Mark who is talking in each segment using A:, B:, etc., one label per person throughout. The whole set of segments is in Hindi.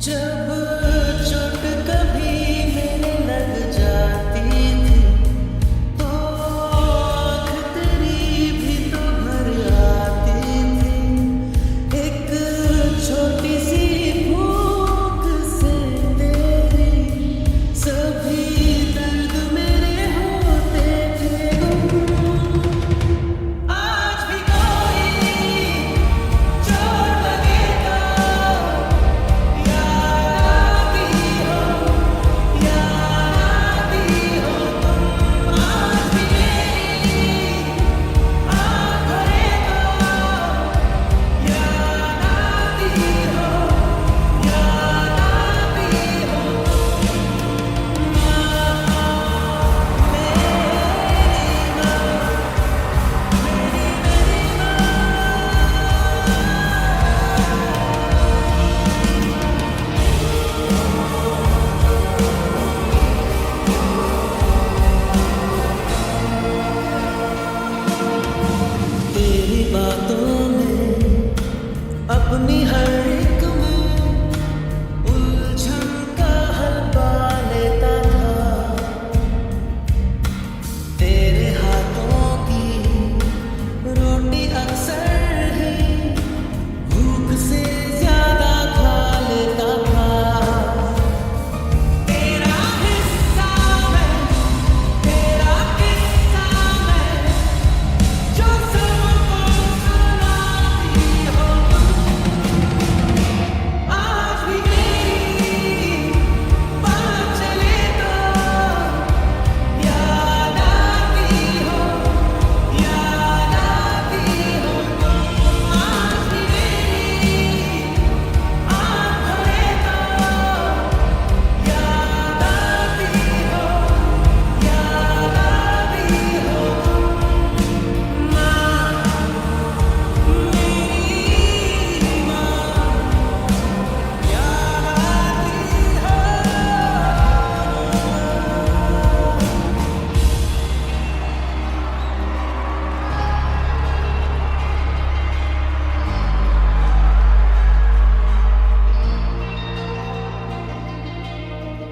A: जब चोट कभी मेरे लग जाती थी तो आँख तेरी भी तो भर आती थी। एक छोटी सी भूख से तेरी सभी दर्द मेरे होते थे गुम। आज भी कोई चोट लगे तो याद आती हो, याद आती हो तुम। आज भी मेरी आँख भरे तो याद आती हो, याद आती हो तेरी बातों में अपनी हर एक में उलझन का हल पा लेता था। तेरे हाथों की रोटी अक्सर ही भूख से ज्यादा खा लेता था। तेरा हिस्सा मैं, तेरा किस्सा मैं, जो सबको सुनाती हो तुम। आज भी मेरी बात चले तो याद आती हो, याद आती हो तुम। आज भी मेरी आँख भरे तो याद आती हो, याद आती हो माँ, मेरी माँ, याद आती हो।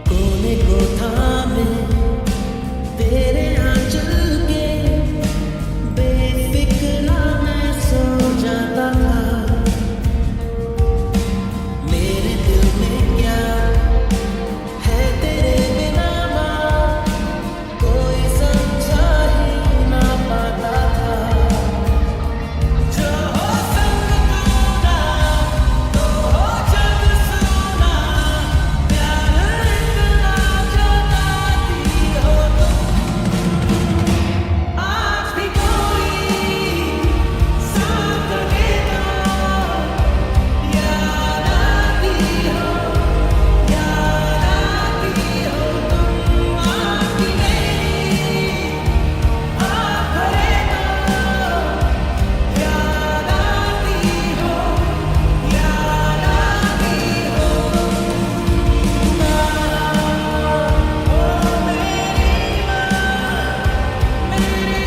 A: कोने को थामे तेरे आंचल के बेफिक्रा मैं सो जाता था। मेरे दिल में क्या है तेरे बिना माँ, कोई समझा ही ना पाता था। जो हो संग तू ना तो हो जग सुना, प्यार इतना जताती हो तुम। आज भी कोई साथ दे तो याद आती हो, याद आती हो तुम। आज भी मेरी आँख भरे तो याद आती हो, याद आती हो माँ, ओ मेरी माँ, मेरी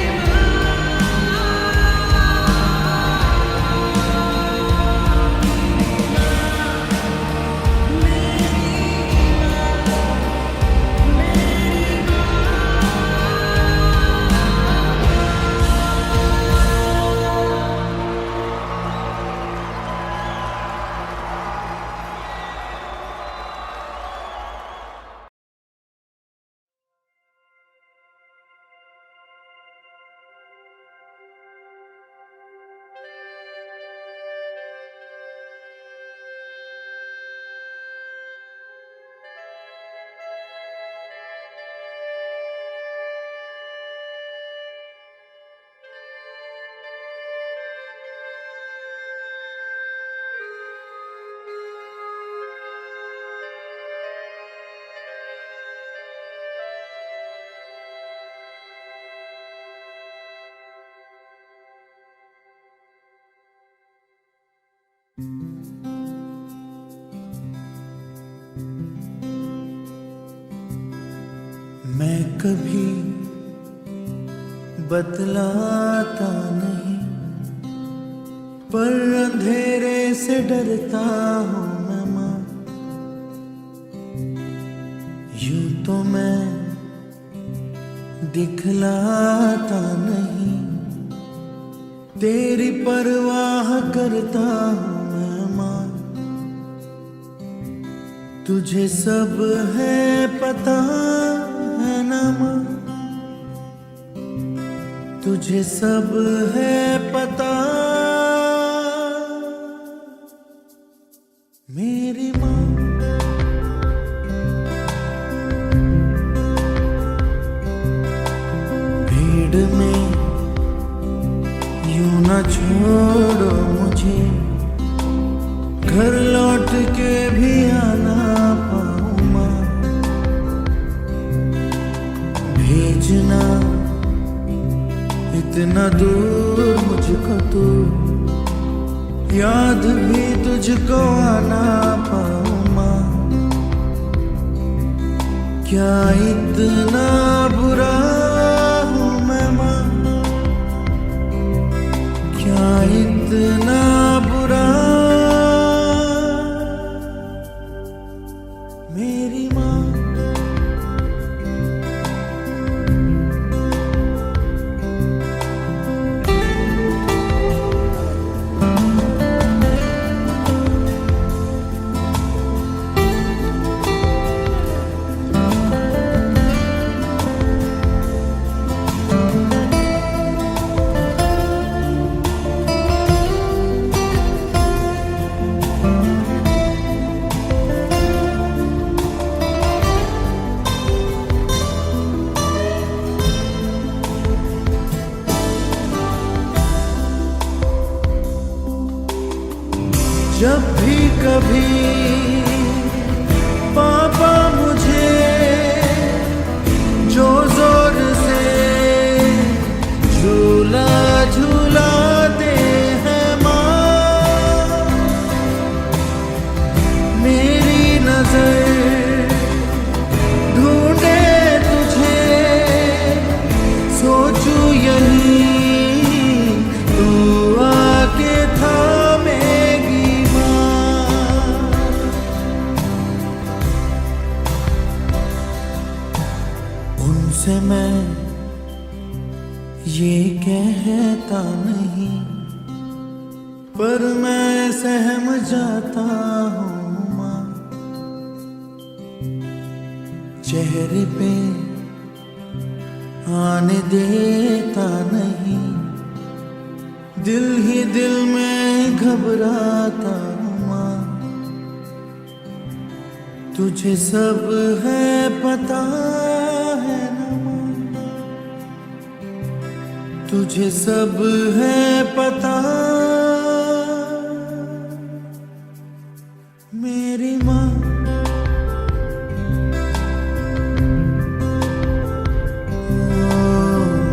A: मैं कभी बतलाता नहीं, पर अंधेरे से डरता हूँ मैं माँ। तो मैं दिखलाता नहीं, तेरी परवाह करता हूँ मैं माँ। तुझे सब है पता है ना माँ, तुझे सब है पता मेरी माँ। भीड़ में यूं ना छोड़ो मुझे, घर लौट के भी आना पाऊँ माँ। भेजना इतना दूर मुझको तू, याद भी तुझको आना पाऊँ माँ। क्या इतना बुरा हूँ मैं माँ, क्या इतना बुरा मेरी माँ। जब भी कभी पापा मुझे जो जोर से झूला झूलाते हैं माँ, मेरी नजर ढूंढे तुझे, सोचूं यही तू आके थामेगी से। मैं ये कहता नहीं, पर मैं सहम जाता हूँ माँ। चेहरे पे आने देता नहीं, दिल ही दिल में घबराता हूँ माँ। तुझे सब है पता है ना, तुझे सब है पता मेरी माँ।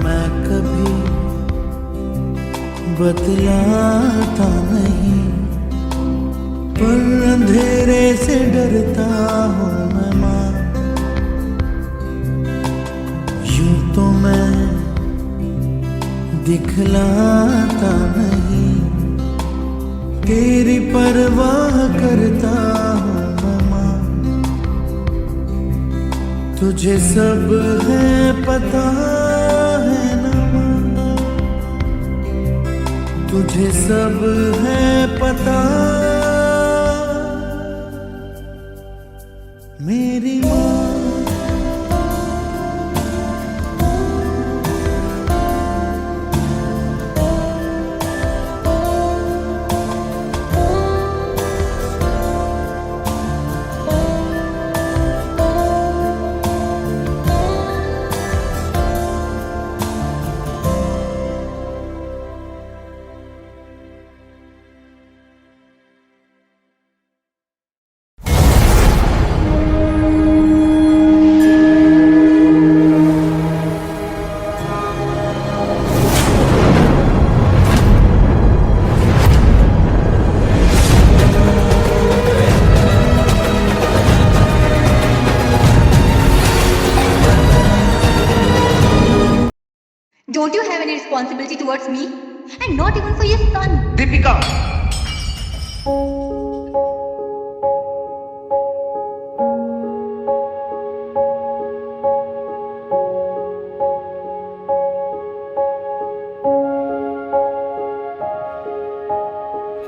A: मैं कभी बतलाता नहीं, पर अंधेरे से डरता हूँ मैं माँ। यूं तो मैं दिखलाता नहीं, तेरी परवाह करता हूँ मैं माँ। तुझे सब है पता है ना माँ, तुझे सब है पता मेरी माँ।
B: Don't you have any responsibility towards me? And not even for your son?
C: Deepika!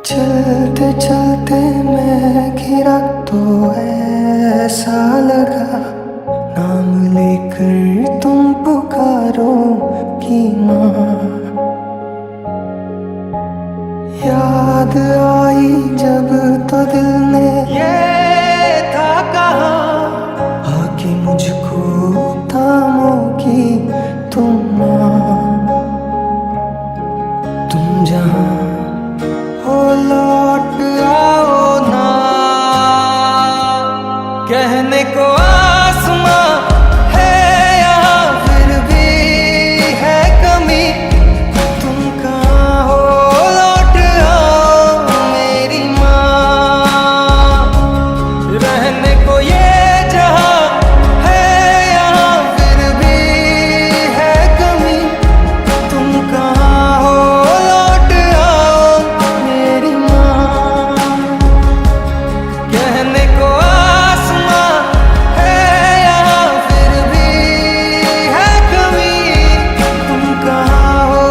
A: चलते चलते मैं घिरा तो ऐसा लगा, नाम लेकर तुम पुकारो कि माँ। याद आई जब तो दिल ने ये था कहा, आके मुझको थामोगी तुम माँ। तुम जहाँ हो लौट आओ ना, कहने को आसमां है यहाँ फिर भी है कमी। तुम कहाँ हो लौट आओ मेरी माँ। रहने को ये जहाँ है यहाँ फिर भी है कमी। तुम कहाँ हो लौट आओ मेरी माँ। कहने को आसमां है यहाँ फिर भी है कमी। तुम कहाँ हो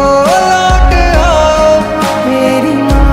A: लौट आओ मेरी माँ।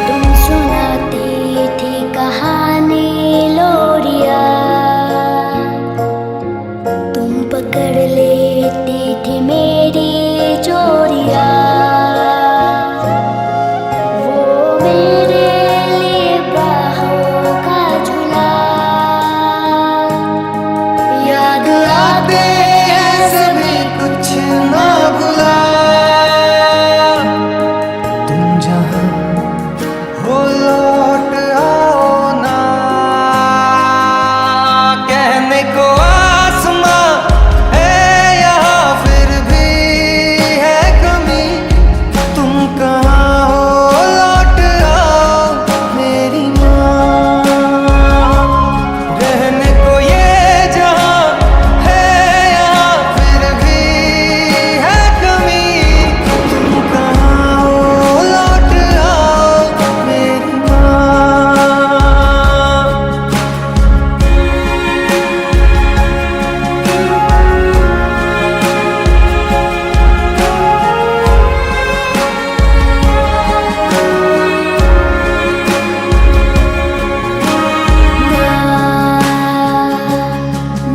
C: तुम सुनाती थी कहानी लोरिया, तुम पकड़ लेती थी मेरी चोरिया। वो मेरे लिए बाहों का झूला, याद आते
A: ऐसे भी कुछ ना भुला। तुम जहाँ हो लौट आओ ना, कहने को आसमां है यहाँ फिर भी है कमी। तुम कहाँ हो लौट आओ मेरी माँ। रहने को ये जहाँ है यहाँ फिर भी है कमी। तुम कहाँ हो लौट आओ मेरी माँ।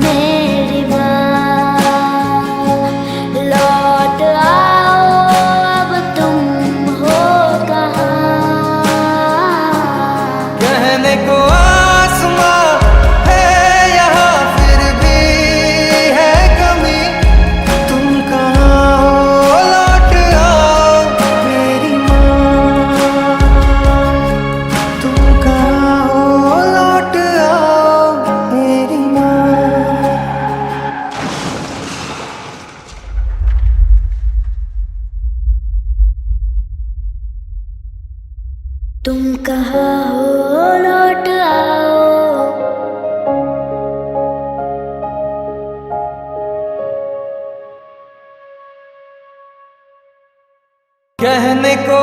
C: मेरी माँ, लौट आओ अब तुम हो कहाँ।
A: कहने को आसमां है यहाँ फिर भी है कमी। तुम कहाँ हो लौट आओ मेरी माँ। तुम कहाँ हो लौट आओ मेरी माँ।
C: तुम कहाँ हो लौट आओ।
A: कहने को